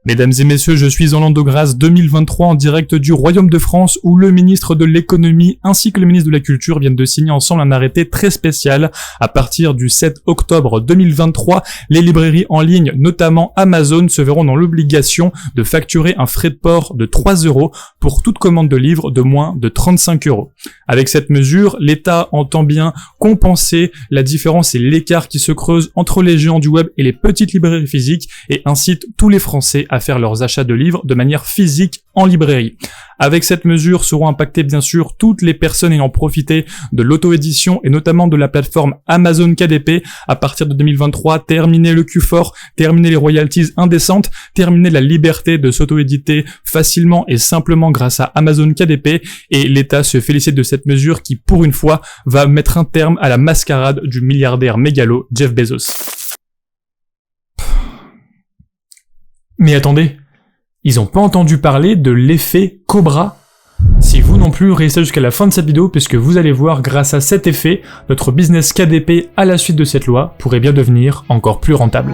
Mesdames et messieurs, je suis en l'an de grâce 2023 en direct du Royaume de France où le ministre de l'économie ainsi que le ministre de la culture viennent de signer ensemble un arrêté très spécial. À partir du 7 octobre 2023, les librairies en ligne, notamment Amazon, se verront dans l'obligation de facturer un frais de port de 3 € pour toute commande de livres de moins de 35 €. Avec cette mesure, l'État entend bien compenser la différence et l'écart qui se creuse entre les géants du web et les petites librairies physiques et incite tous les Français à faire leurs achats de livres de manière physique en librairie. Avec cette mesure seront impactées bien sûr toutes les personnes ayant profité de l'auto-édition et notamment de la plateforme Amazon KDP. À partir de 2023, terminer le Q4, terminer les royalties indécentes, terminer la liberté de s'auto-éditer facilement et simplement grâce à Amazon KDP, et l'État se félicite de cette mesure qui, pour une fois, va mettre un terme à la mascarade du milliardaire mégalo Jeff Bezos. Mais attendez, ils ont pas entendu parler de l'effet Cobra? Si vous non plus, restez jusqu'à la fin de cette vidéo puisque vous allez voir, grâce à cet effet, notre business KDP à la suite de cette loi pourrait bien devenir encore plus rentable.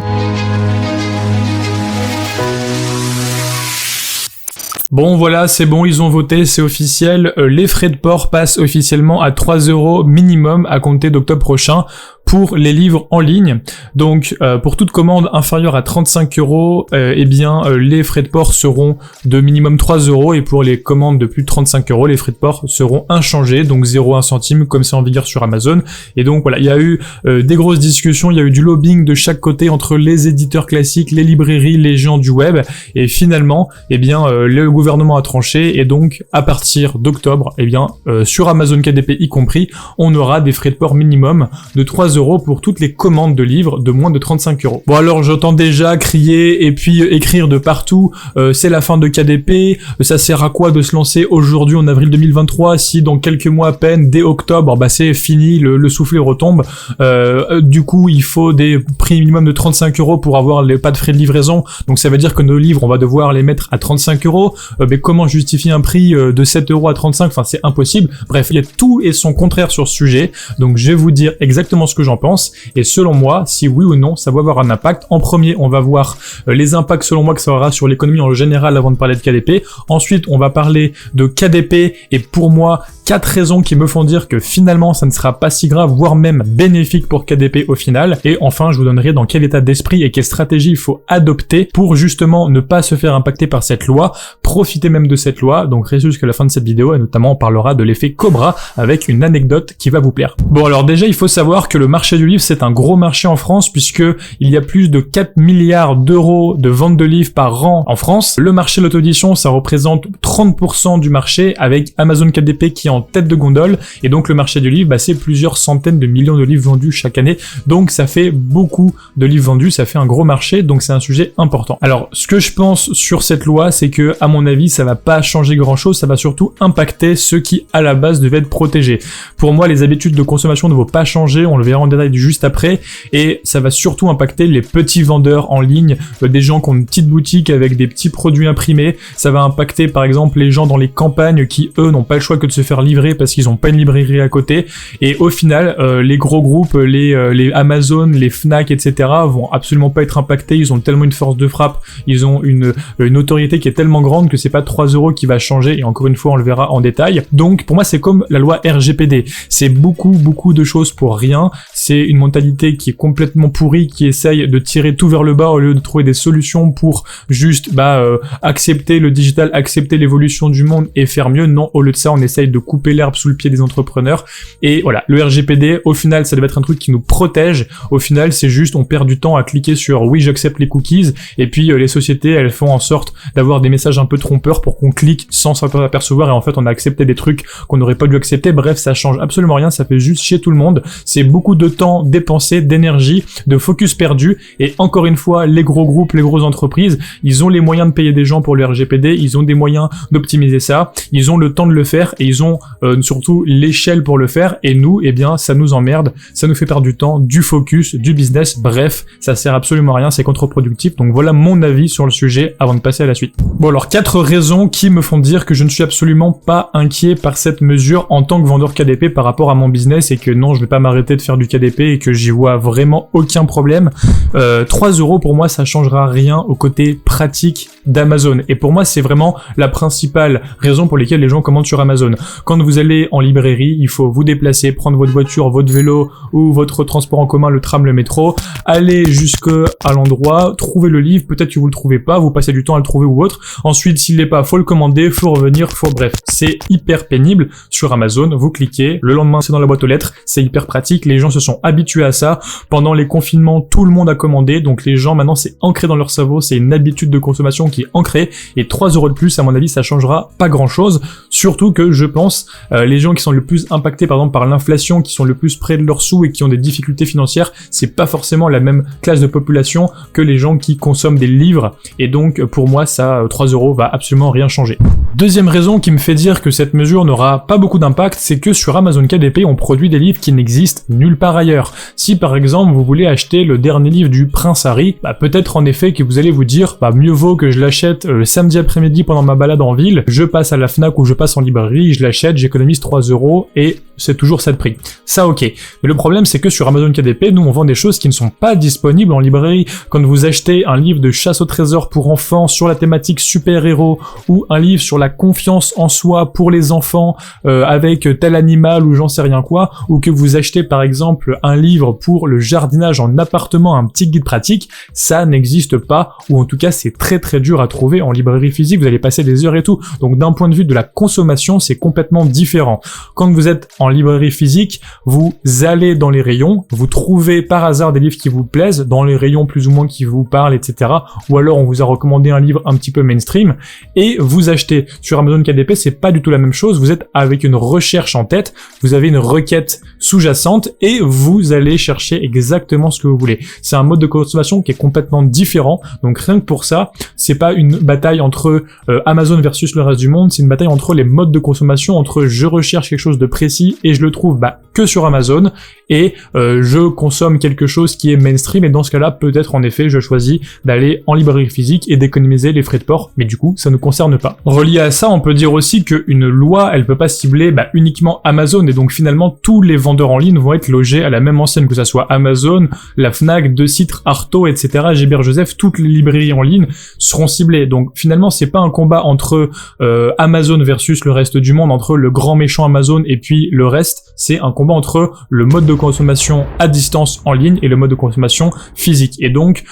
Bon voilà, c'est bon, ils ont voté, c'est officiel, les frais de port passent officiellement à 3 € minimum à compter d'octobre prochain pour les livres en ligne. Donc pour toute commande inférieure à 35 €, eh bien les frais de port seront de minimum 3 € et pour les commandes de plus de 35 €, les frais de port seront inchangés, donc 0,1 centime comme c'est en vigueur sur Amazon. Et donc voilà, il y a eu des grosses discussions, il y a eu du lobbying de chaque côté entre les éditeurs classiques, les librairies, les géants du web, et finalement, eh bien le gouvernement a tranché et donc à partir d'octobre, eh bien sur Amazon KDP y compris, on aura des frais de port minimum de 3 € pour toutes les commandes de livres de moins de 35 €. Bon alors j'entends déjà crier et puis écrire de partout, c'est la fin de KDP, ça sert à quoi de se lancer aujourd'hui en avril 2023 si dans quelques mois à peine, dès octobre, bah c'est fini, le soufflet retombe, du coup il faut des prix minimum de 35 € pour avoir pas de frais de livraison, donc ça veut dire que nos livres on va devoir les mettre à 35 €, mais comment justifier un prix de 7 € à 35, enfin c'est impossible. Bref, il y a tout et son contraire sur ce sujet, donc je vais vous dire exactement ce que j'en pense, et selon moi, si oui ou non, ça va avoir un impact. En premier, on va voir les impacts selon moi que ça aura sur l'économie en général avant de parler de KDP. Ensuite, on va parler de KDP, et pour moi, 4 raisons qui me font dire que finalement ça ne sera pas si grave, voire même bénéfique pour KDP au final. Et enfin, je vous donnerai dans quel état d'esprit et quelle stratégie il faut adopter pour justement ne pas se faire impacter par cette loi, profiter même de cette loi. Donc restez jusqu'à la fin de cette vidéo et notamment on parlera de l'effet Cobra avec une anecdote qui va vous plaire. Bon alors déjà il faut savoir que le marché du livre c'est un gros marché en France puisque il y a plus de 4 milliards d'euros de vente de livres par an en France. Le marché de l'auto-édition ça représente 30% du marché avec Amazon KDP qui est en tête de gondole, et donc le marché du livre c'est plusieurs centaines de millions de livres vendus chaque année, donc ça fait beaucoup de livres vendus, ça fait un gros marché, donc c'est un sujet important. Alors ce que je pense sur cette loi c'est que à mon avis ça va pas changer grand chose, ça va surtout impacter ceux qui à la base devaient être protégés. Pour moi les habitudes de consommation ne vont pas changer, on le verra en détail juste après, et ça va surtout impacter les petits vendeurs en ligne, des gens qui ont une petite boutique avec des petits produits imprimés, ça va impacter par exemple les gens dans les campagnes qui eux n'ont pas le choix que de se faire livrer parce qu'ils ont pas une librairie à côté, et au final les gros groupes, les Amazon, les Fnac, etc. vont absolument pas être impactés, ils ont tellement une force de frappe, ils ont une autorité qui est tellement grande que c'est pas 3 € qui va changer, et encore une fois on le verra en détail. Donc pour moi c'est comme la loi RGPD, c'est beaucoup de choses pour rien, c'est une mentalité qui est complètement pourrie, qui essaye de tirer tout vers le bas au lieu de trouver des solutions pour juste accepter le digital, accepter l'évolution du monde et faire mieux. Non, au lieu de ça on essaye de couper l'herbe sous le pied des entrepreneurs, et voilà, le RGPD au final ça devait être un truc qui nous protège, au final c'est juste on perd du temps à cliquer sur oui j'accepte les cookies, et puis les sociétés elles font en sorte d'avoir des messages un peu trompeurs pour qu'on clique sans s'en apercevoir, et en fait on a accepté des trucs qu'on n'aurait pas dû accepter. Bref, ça change absolument rien, ça fait juste chier tout le monde, c'est beaucoup de temps dépensé, d'énergie, de focus perdu, et encore une fois les gros groupes, les grosses entreprises, ils ont les moyens de payer des gens pour le RGPD, ils ont des moyens d'optimiser ça, ils ont le temps de le faire, et ils ont surtout l'échelle pour le faire, et nous, eh bien ça nous emmerde, ça nous fait perdre du temps, du focus, du business, bref, ça sert absolument à rien, c'est contre-productif. Donc voilà mon avis sur le sujet avant de passer à la suite. Bon alors 4 raisons qui me font dire que je ne suis absolument pas inquiet par cette mesure en tant que vendeur KDP par rapport à mon business, et que non je vais pas m'arrêter de faire du KDP et que j'y vois vraiment aucun problème, 3 € pour moi ça changera rien au côté pratique d'Amazon. Et pour moi c'est vraiment la principale raison pour laquelle les gens commandent sur Amazon. Quand vous allez en librairie, il faut vous déplacer, prendre votre voiture, votre vélo ou votre transport en commun, le tram, le métro, aller jusqu'à l'endroit, trouver le livre, peut-être que vous le trouvez pas, vous passez du temps à le trouver ou autre. Ensuite, s'il l'est pas, faut le commander, faut revenir, bref, c'est hyper pénible. Sur Amazon, vous cliquez, le lendemain c'est dans la boîte aux lettres, c'est hyper pratique, les gens se sont habitués à ça. Pendant les confinements, tout le monde a commandé, donc les gens maintenant c'est ancré dans leur cerveau, c'est une habitude de consommation qui est ancrée, et 3 € de plus, à mon avis, ça changera pas grand chose. Surtout que je pense, les gens qui sont le plus impactés par exemple par l'inflation, qui sont le plus près de leurs sous et qui ont des difficultés financières, c'est pas forcément la même classe de population que les gens qui consomment des livres, et donc pour moi ça, 3 € va absolument rien changer. Deuxième raison qui me fait dire que cette mesure n'aura pas beaucoup d'impact, c'est que sur Amazon KDP on produit des livres qui n'existent nulle part ailleurs. Si par exemple vous voulez acheter le dernier livre du Prince Harry, peut-être en effet que vous allez vous dire mieux vaut que je l'achète le samedi après-midi pendant ma balade en ville, je passe à la Fnac ou je passe en librairie, je l'achète, j'économise 3 € et c'est toujours ça de prix. Ça ok. Mais le problème c'est que sur Amazon KDP, nous on vend des choses qui ne sont pas disponibles en librairie. Quand vous achetez un livre de chasse au trésor pour enfants sur la thématique super-héros, ou un livre sur la confiance en soi pour les enfants avec tel animal ou j'en sais rien quoi, ou que vous achetez par exemple un livre pour le jardinage en appartement, un petit guide pratique, ça n'existe pas, ou en tout cas c'est très très dur à trouver en librairie physique, vous allez passer des heures et tout. Donc d'un point de vue de la consommation, c'est complètement différent. Quand vous êtes en librairie physique, vous allez dans les rayons, vous trouvez par hasard des livres qui vous plaisent, dans les rayons plus ou moins qui vous parlent, etc. Ou alors on vous a recommandé un livre un petit peu mainstream, et vous achetez. Sur Amazon KDP, c'est pas du tout la même chose, vous êtes avec une recherche en tête, vous avez une requête sous-jacente, et vous allez chercher exactement ce que vous voulez. C'est un mode de consommation qui est complètement différent, donc rien que pour ça, c'est pas une bataille entre Amazon versus le reste du monde, c'est une bataille entre les modes de consommation, entre je recherche quelque chose de précis et je le trouve que sur Amazon, et je consomme quelque chose qui est mainstream, et dans ce cas-là, peut-être en effet, je choisis d'aller en librairie physique et d'économiser les frais de port, mais du coup, ça ne concerne pas. Relié à ça, on peut dire aussi qu'une loi, elle peut pas cibler uniquement Amazon, et donc finalement, tous les vendeurs en ligne vont être logés à la même enseigne, que ça soit Amazon, la Fnac, De Citre, Artaud, etc., Gébert Joseph, toutes les librairies en ligne seront ciblées. Donc finalement, c'est pas un combat entre Amazon versus le reste du monde, entre le grand méchant Amazon et puis le reste, c'est un combat entre le mode de consommation à distance en ligne et le mode de consommation physique. Et donc,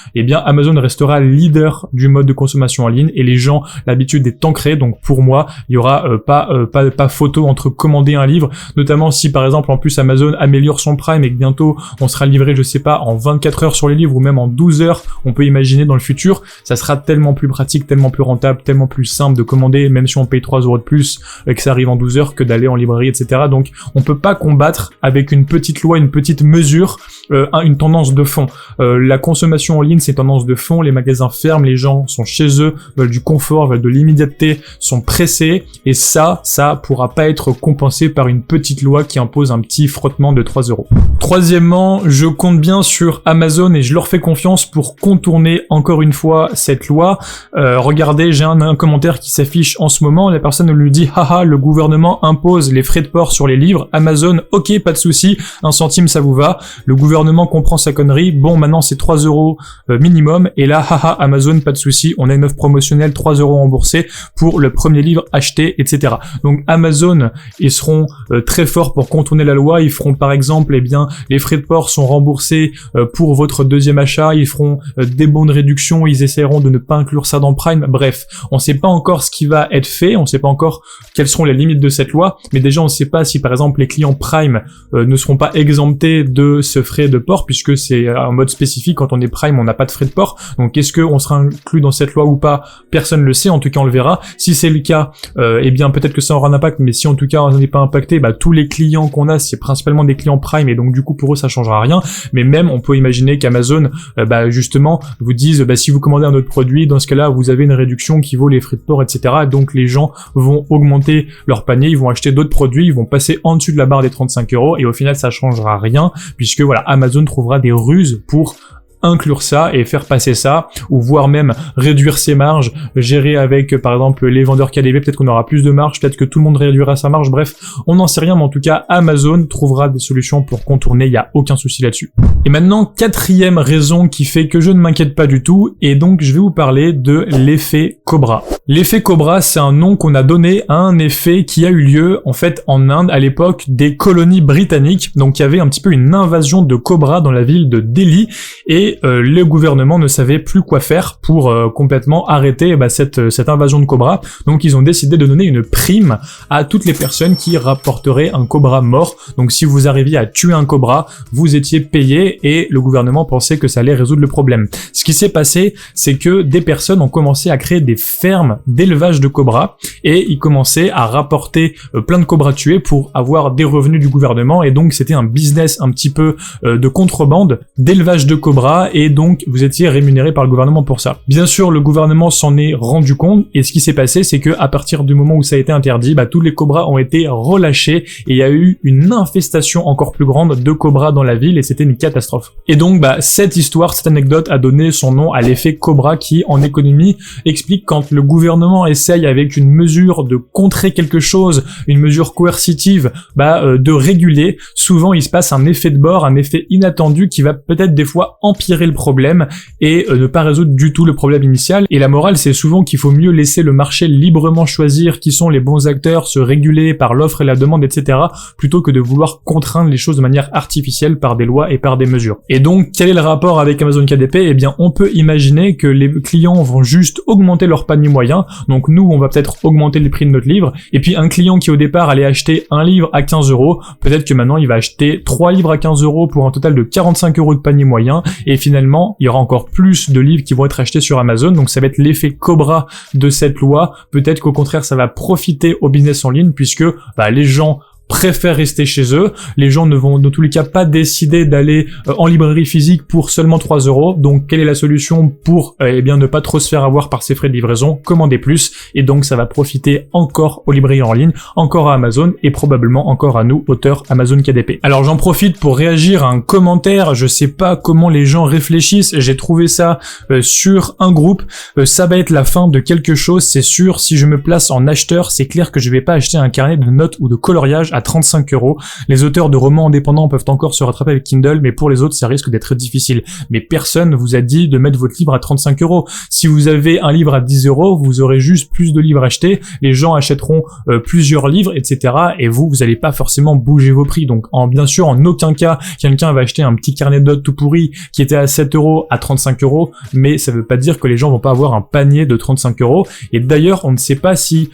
Amazon restera leader du mode de consommation en ligne, et les gens, l'habitude est ancrée. Donc pour moi, il y aura pas photo entre commander un livre, notamment si par exemple en plus Amazon améliore son Prime et que bientôt on sera livré, je sais pas, en 24 heures sur les livres, ou même en 12 heures, on peut imaginer dans le futur, ça sera tellement plus pratique, tellement plus rentable, tellement plus simple de commander, même si on paye 3 € de plus, que ça arrive en 12 heures, que d'aller en librairie, etc. Donc on peut pas combattre avec une petite loi, une petite mesure, une tendance de fond. La consommation en ligne, c'est tendance de fond, les magasins ferment, les gens sont chez eux, veulent du confort, veulent de l'immédiateté, sont pressés, et ça pourra pas être compensé par une petite loi qui impose un petit frottement de 3 €. Troisièmement, je compte bien sur Amazon et je leur fais confiance pour contourner encore une fois cette loi. Regardez, j'ai un commentaire qui s'affiche en ce moment, la personne lui dit « Haha, le gouvernement impose les frais de port sur les livres, Amazon, ok, pas de souci, 1 centime ça vous va, le gouvernement comprend sa connerie, bon maintenant c'est 3 € minimum, et là, haha, Amazon, pas de souci, on a une offre promotionnelle, 3 € remboursés pour le premier livre acheté, etc. » Donc Amazon, ils seront très forts pour contourner la loi, ils feront par exemple, les frais de port sont remboursés pour votre deuxième achat, ils feront des bons de réduction, ils essaieront de ne pas inclure ça dans Prime, bref, on sait pas encore ce qui va être fait, on sait pas encore quelles seront les limites de cette loi, mais déjà on sait pas si par exemple les clients Prime ne seront pas exemptés de ce frais de port, puisque c'est un mode spécifique, quand on est Prime on n'a pas de frais de port, donc est-ce qu'on sera inclus dans cette loi ou pas, personne ne le sait, en tout cas on le verra. Si c'est le cas, peut-être que ça aura un impact, mais si en tout cas on n'est pas impacté, tous les clients qu'on a c'est principalement des clients Prime, et donc du coup pour eux ça changera rien, mais même on peut imaginer qu'Amazon justement vous dise si vous commandez un autre produit, dans ce cas-là vous avez une réduction qui vaut les frais de port, etc. Donc les gens vont augmenter leur panier, ils vont acheter d'autres produits, ils vont passer en dessus de la barre des 35 €, et au final ça changera rien, puisque voilà, Amazon trouvera des ruses pour inclure ça et faire passer ça, ou voire même réduire ses marges, gérer avec par exemple les vendeurs KDP, peut-être qu'on aura plus de marge, peut-être que tout le monde réduira sa marge, bref, on n'en sait rien, mais en tout cas Amazon trouvera des solutions pour contourner, il n'y a aucun souci là-dessus. Et maintenant, quatrième raison qui fait que je ne m'inquiète pas du tout, et donc je vais vous parler de l'effet Cobra. L'effet Cobra, c'est un nom qu'on a donné à un effet qui a eu lieu en fait en Inde à l'époque des colonies britanniques, donc il y avait un petit peu une invasion de cobras dans la ville de Delhi, et le gouvernement ne savait plus quoi faire pour complètement arrêter cette invasion de cobras, donc ils ont décidé de donner une prime à toutes les personnes qui rapporteraient un cobra mort. Donc si vous arriviez à tuer un cobra, vous étiez payé et le gouvernement pensait que ça allait résoudre le problème. Ce qui s'est passé, c'est que des personnes ont commencé à créer des fermes d'élevage de cobras et ils commençaient à rapporter plein de cobras tués pour avoir des revenus du gouvernement, et donc c'était un business un petit peu de contrebande d'élevage de cobras, et donc vous étiez rémunéré par le gouvernement pour ça. Bien sûr, le gouvernement s'en est rendu compte, et ce qui s'est passé, c'est que à partir du moment où ça a été interdit, tous les cobras ont été relâchés et il y a eu une infestation encore plus grande de cobras dans la ville, et c'était une catastrophe. Et donc cette histoire, cette anecdote a donné son nom à l'effet Cobra, qui en économie explique quand le gouvernement essaye avec une mesure de contrer quelque chose, une mesure coercitive, de réguler, souvent il se passe un effet de bord, un effet inattendu qui va peut-être des fois empirer le problème et ne pas résoudre du tout le problème initial. Et la morale, c'est souvent qu'il faut mieux laisser le marché librement choisir qui sont les bons acteurs, se réguler par l'offre et la demande, etc., plutôt que de vouloir contraindre les choses de manière artificielle par des lois et par des mesures. Et donc, quel est le rapport avec Amazon KDP? Eh bien, on peut imaginer que les clients vont juste augmenter leur panier moyen, donc nous, on va peut-être augmenter le prix de notre livre, et puis un client qui au départ allait acheter un livre à 15 €, peut-être que maintenant il va acheter 3 livres à 15 € pour un total de 45 € de panier moyen, et finalement, il y aura encore plus de livres qui vont être achetés sur Amazon, donc ça va être l'effet Cobra de cette loi. Peut-être qu'au contraire, ça va profiter au business en ligne, puisque les gens préfèrent rester chez eux, les gens ne vont dans tous les cas pas décider d'aller en librairie physique pour seulement 3 €, donc quelle est la solution pour ne pas trop se faire avoir par ces frais de livraison? Commander plus, et donc ça va profiter encore aux librairies en ligne, encore à Amazon, et probablement encore à nous, auteurs Amazon KDP. Alors j'en profite pour réagir à un commentaire, je sais pas comment les gens réfléchissent, j'ai trouvé ça sur un groupe, ça va être la fin de quelque chose, c'est sûr, si je me place en acheteur, c'est clair que je vais pas acheter un carnet de notes ou de coloriage à 35 €. Les auteurs de romans indépendants peuvent encore se rattraper avec Kindle, mais pour les autres, ça risque d'être difficile. Mais personne vous a dit de mettre votre livre à 35 €. Si vous avez un livre à 10 €, vous aurez juste plus de livres achetés, les gens achèteront plusieurs livres, etc. Et vous allez pas forcément bouger vos prix. Donc, bien sûr, en aucun cas, quelqu'un va acheter un petit carnet de notes tout pourri qui était à 7 € à 35 €, mais ça veut pas dire que les gens vont pas avoir un panier de 35 €. Et d'ailleurs, on ne sait pas si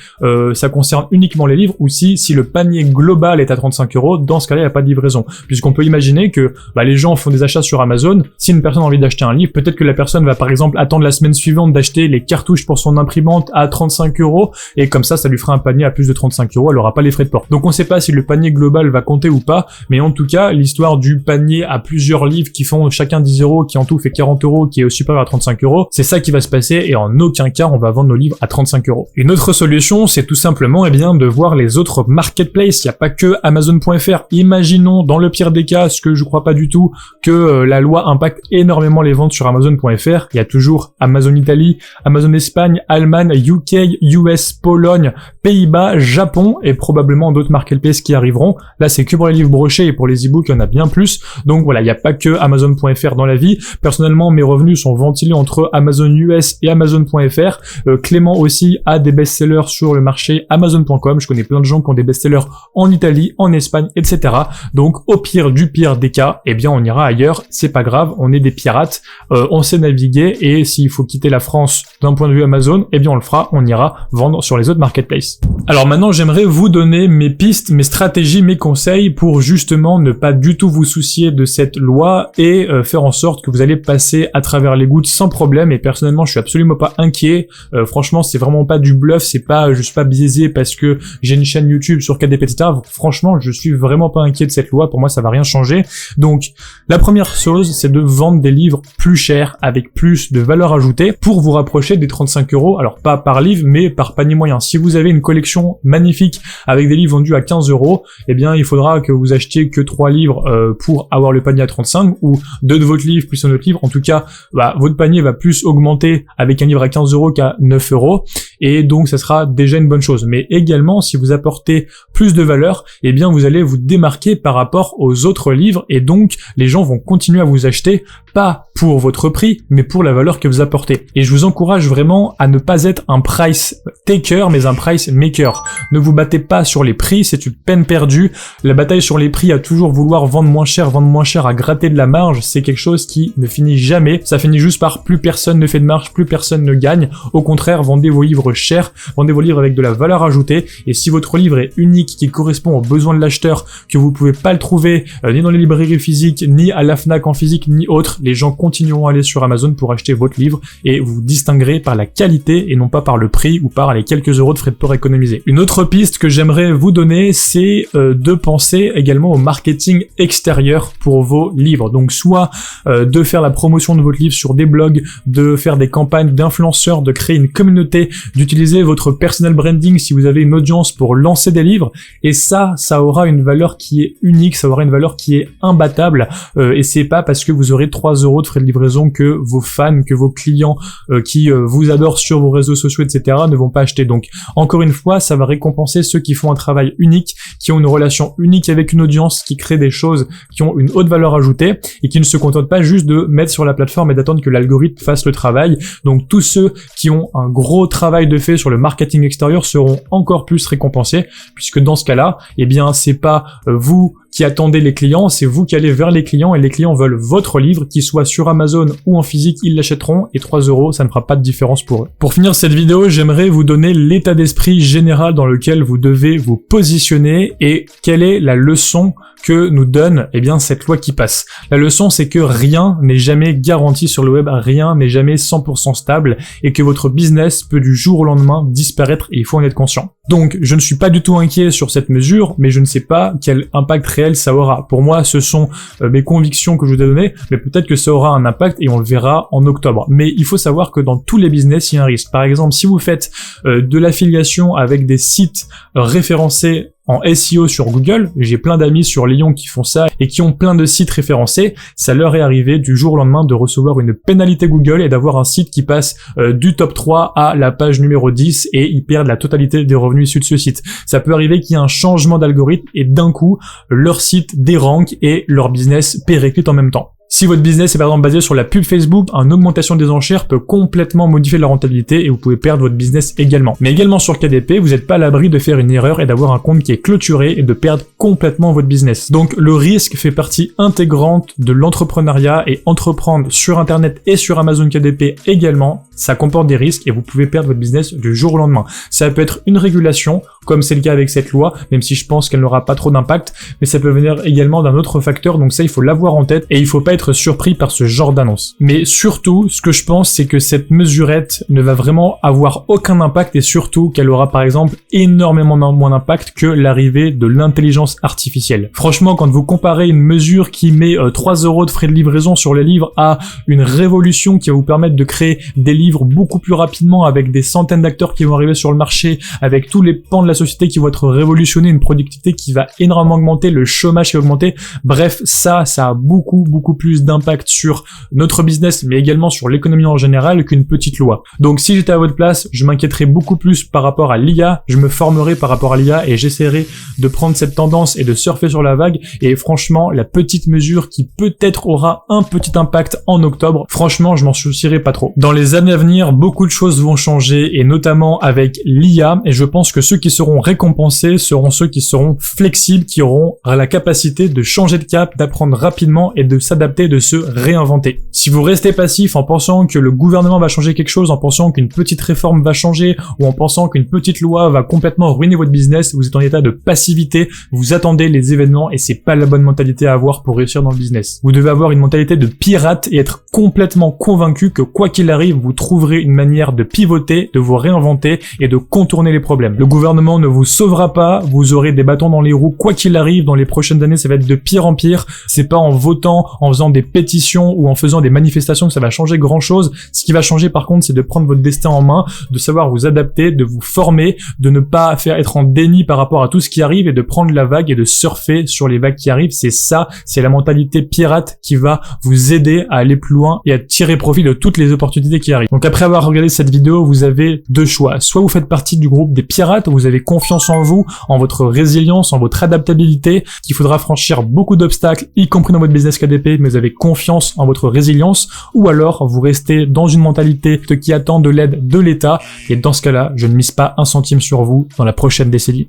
ça concerne uniquement les livres ou si le panier global est à 35 €, dans ce cas-là, il n'y a pas de livraison. Puisqu'on peut imaginer que les gens font des achats sur Amazon, si une personne a envie d'acheter un livre, peut-être que la personne va par exemple attendre la semaine suivante d'acheter les cartouches pour son imprimante à 35 €, et comme ça lui fera un panier à plus de 35 €, elle aura pas les frais de port. Donc on sait pas si le panier global va compter ou pas, mais en tout cas, l'histoire du panier à plusieurs livres qui font chacun 10 €, qui en tout fait 40 €, qui est supérieur à 35 €, c'est ça qui va se passer, et en aucun cas on va vendre nos livres à 35 €. Une autre solution, c'est tout simplement de voir les autres marketplaces. Il n'y a pas que Amazon.fr. Imaginons, dans le pire des cas, ce que je crois pas du tout, que la loi impacte énormément les ventes sur Amazon.fr. Il y a toujours Amazon Italie, Amazon Espagne, Allemagne, UK, US, Pologne, Pays-Bas, Japon, et probablement d'autres marketplaces qui arriveront. Là, c'est que pour les livres brochés, et pour les e-books, il y en a bien plus. Donc voilà, il n'y a pas que Amazon.fr dans la vie. Personnellement, mes revenus sont ventilés entre Amazon US et Amazon.fr. Clément aussi a des best-sellers sur le marché Amazon.com. Je connais plein de gens qui ont des best-sellers en Italie, en Espagne, etc. Donc au pire du pire des cas, on ira ailleurs, c'est pas grave, on est des pirates, on sait naviguer, et s'il faut quitter la France d'un point de vue Amazon, on le fera, on ira vendre sur les autres marketplaces. Alors maintenant, j'aimerais vous donner mes pistes, mes stratégies, mes conseils pour justement ne pas du tout vous soucier de cette loi et faire en sorte que vous allez passer à travers les gouttes sans problème. Et personnellement, je suis absolument pas inquiet. Franchement, c'est vraiment pas du bluff, je suis pas biaisé parce que j'ai une chaîne YouTube sur KDP, etc. Franchement, je suis vraiment pas inquiet de cette loi. Pour moi, ça va rien changer. Donc, la première chose, c'est de vendre des livres plus chers, avec plus de valeur ajoutée, pour vous rapprocher des 35 €. Alors, pas par livre, mais par panier moyen. Si vous avez une collection magnifique avec des livres vendus à 15 €, eh bien, il faudra que vous achetiez que 3 livres pour avoir le panier à 35, ou 2 de votre livre plus un autre livre. En tout cas, votre panier va plus augmenter avec un livre à 15 € qu'à 9 €. Et donc, ça sera déjà une bonne chose. Mais également, si vous apportez plus de valeur, eh bien, vous allez vous démarquer par rapport aux autres livres, et donc, les gens vont continuer à vous acheter, pas pour votre prix, mais pour la valeur que vous apportez. Et je vous encourage vraiment à ne pas être un price taker, mais un price maker. Ne vous battez pas sur les prix, c'est une peine perdue. La bataille sur les prix, à toujours vouloir vendre moins cher, à gratter de la marge, c'est quelque chose qui ne finit jamais. Ça finit juste par plus personne ne fait de marge, plus personne ne gagne. Au contraire, vendez vos livres chers, vendez vos livres avec de la valeur ajoutée, et si votre livre est unique, qui correspond aux besoins de l'acheteur, que vous pouvez pas le trouver ni dans les librairies physiques, ni à la Fnac en physique, ni autre, les gens continueront à aller sur Amazon pour acheter votre livre, et vous distinguerez par la qualité et non pas par le prix ou par les quelques euros de frais de port économisés. Une autre piste que j'aimerais vous donner, c'est de penser également au marketing extérieur pour vos livres. Donc soit de faire la promotion de votre livre sur des blogs, de faire des campagnes d'influenceurs, de créer une communauté, d'utiliser votre personal branding si vous avez une audience pour lancer des livres, et ça aura une valeur qui est unique, ça aura une valeur qui est imbattable, et c'est pas parce que vous aurez 3 € de frais de livraison que vos fans, que vos clients qui vous adorent sur vos réseaux sociaux, etc. ne vont pas acheter. Donc encore une fois, ça va récompenser ceux qui font un travail unique, qui ont une relation unique avec une audience, qui créent des choses qui ont une haute valeur ajoutée, et qui ne se contentent pas juste de mettre sur la plateforme et d'attendre que l'algorithme fasse le travail. Donc tous ceux qui ont un gros travail de fait sur le marketing extérieur seront encore plus récompensés, puisque dans ce cas-là, eh bien c'est pas vous qui attendez les clients, c'est vous qui allez vers les clients, et les clients veulent votre livre, qu'il soit sur Amazon ou en physique, ils l'achèteront, et 3 €, ça ne fera pas de différence pour eux. Pour finir cette vidéo, j'aimerais vous donner l'état d'esprit général dans lequel vous devez vous positionner, et quelle est la leçon que nous donne, eh bien, cette loi qui passe. La leçon, c'est que rien n'est jamais garanti sur le web, rien n'est jamais 100% stable, et que votre business peut du jour au lendemain disparaître, et il faut en être conscient. Donc, je ne suis pas du tout inquiet sur cette mesure, mais je ne sais pas quel impact réel ça aura. Pour moi, ce sont mes convictions que je vous ai données, mais peut-être que ça aura un impact, et on le verra en octobre. Mais il faut savoir que dans tous les business, il y a un risque. Par exemple, si vous faites de l'affiliation avec des sites référencés en SEO sur Google, j'ai plein d'amis sur Lyon qui font ça et qui ont plein de sites référencés, ça leur est arrivé du jour au lendemain de recevoir une pénalité Google et d'avoir un site qui passe du top 3 à la page numéro 10, et ils perdent la totalité des revenus issus de ce site. Ça peut arriver qu'il y ait un changement d'algorithme et d'un coup, leur site déranque et leur business périclite en même temps. Si votre business est par exemple basé sur la pub Facebook, une augmentation des enchères peut complètement modifier la rentabilité et vous pouvez perdre votre business également. Mais également sur KDP, vous n'êtes pas à l'abri de faire une erreur et d'avoir un compte qui est clôturé et de perdre complètement votre business. Donc le risque fait partie intégrante de l'entrepreneuriat, et entreprendre sur Internet et sur Amazon KDP également, ça comporte des risques et vous pouvez perdre votre business du jour au lendemain. Ça peut être une régulation, comme c'est le cas avec cette loi, même si je pense qu'elle n'aura pas trop d'impact, mais ça peut venir également d'un autre facteur, donc ça il faut l'avoir en tête et il faut pas être surpris par ce genre d'annonce. Mais surtout, ce que je pense, c'est que cette mesurette ne va vraiment avoir aucun impact, et surtout qu'elle aura par exemple énormément moins d'impact que l'arrivée de l'intelligence artificielle. Franchement, quand vous comparez une mesure qui met 3 € de frais de livraison sur les livres à une révolution qui va vous permettre de créer des livres beaucoup plus rapidement, avec des centaines d'acteurs qui vont arriver sur le marché, avec tous les pans de la société qui vont être révolutionnés, une productivité qui va énormément augmenter, le chômage qui va augmenter, bref, ça a beaucoup plus d'impact sur notre business, mais également sur l'économie en général, qu'une petite loi. Donc si j'étais à votre place, je m'inquiéterais beaucoup plus par rapport à l'IA, je me formerais par rapport à l'IA et j'essaierais de prendre cette tendance et de surfer sur la vague. Et franchement, la petite mesure qui peut-être aura un petit impact en octobre, franchement, je m'en soucierais pas trop. Dans les années à venir, beaucoup de choses vont changer, et notamment avec l'IA, et je pense que ceux qui seront récompensés seront ceux qui seront flexibles, qui auront la capacité de changer de cap, d'apprendre rapidement et de s'adapter, de se réinventer. Si vous restez passif en pensant que le gouvernement va changer quelque chose, en pensant qu'une petite réforme va changer, ou en pensant qu'une petite loi va complètement ruiner votre business, vous êtes en état de passivité, vous attendez les événements, et c'est pas la bonne mentalité à avoir pour réussir dans le business. Vous devez avoir une mentalité de pirate et être complètement convaincu que quoi qu'il arrive, vous trouverez une manière de pivoter, de vous réinventer et de contourner les problèmes. Le gouvernement ne vous sauvera pas, vous aurez des bâtons dans les roues quoi qu'il arrive, dans les prochaines années ça va être de pire en pire, c'est pas en votant, en faisant des pétitions ou en faisant des manifestations que ça va changer grand chose. Ce qui va changer par contre c'est de prendre votre destin en main, de savoir vous adapter, de vous former, de ne pas être en déni par rapport à tout ce qui arrive et de prendre la vague et de surfer sur les vagues qui arrivent. C'est ça, c'est la mentalité pirate qui va vous aider à aller plus loin et à tirer profit de toutes les opportunités qui arrivent. Donc après avoir regardé cette vidéo, vous avez deux choix. Soit vous faites partie du groupe des pirates, où vous avez confiance en vous, en votre résilience, en votre adaptabilité, qu'il faudra franchir beaucoup d'obstacles, y compris dans votre business KDP, mais vous avez confiance en votre résilience, ou alors vous restez dans une mentalité qui attend de l'aide de l'État, et dans ce cas-là, je ne mise pas un centime sur vous dans la prochaine décennie.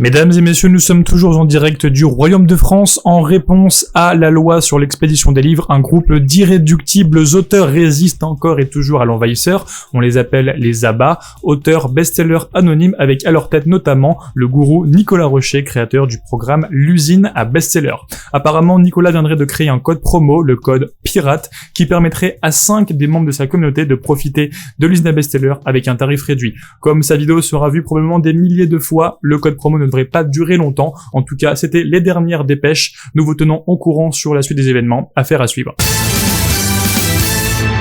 Mesdames et messieurs, nous sommes toujours en direct du Royaume de France en réponse à la loi sur l'expédition des livres. Un groupe d'irréductibles auteurs résiste encore et toujours à l'envahisseur. On les appelle les abats, auteurs best-sellers anonymes avec à leur tête notamment le gourou Nicolas Rocher, créateur du programme L'usine à best-seller. Apparemment, Nicolas viendrait de créer un code promo, le code pirate, qui permettrait à 5 des membres de sa communauté de profiter de l'usine à best-seller avec un tarif réduit. Comme sa vidéo sera vue probablement des milliers de fois, le code promo ne devrait pas durer longtemps. En tout cas, c'était les dernières dépêches. Nous vous tenons au courant sur la suite des événements. Affaire à suivre.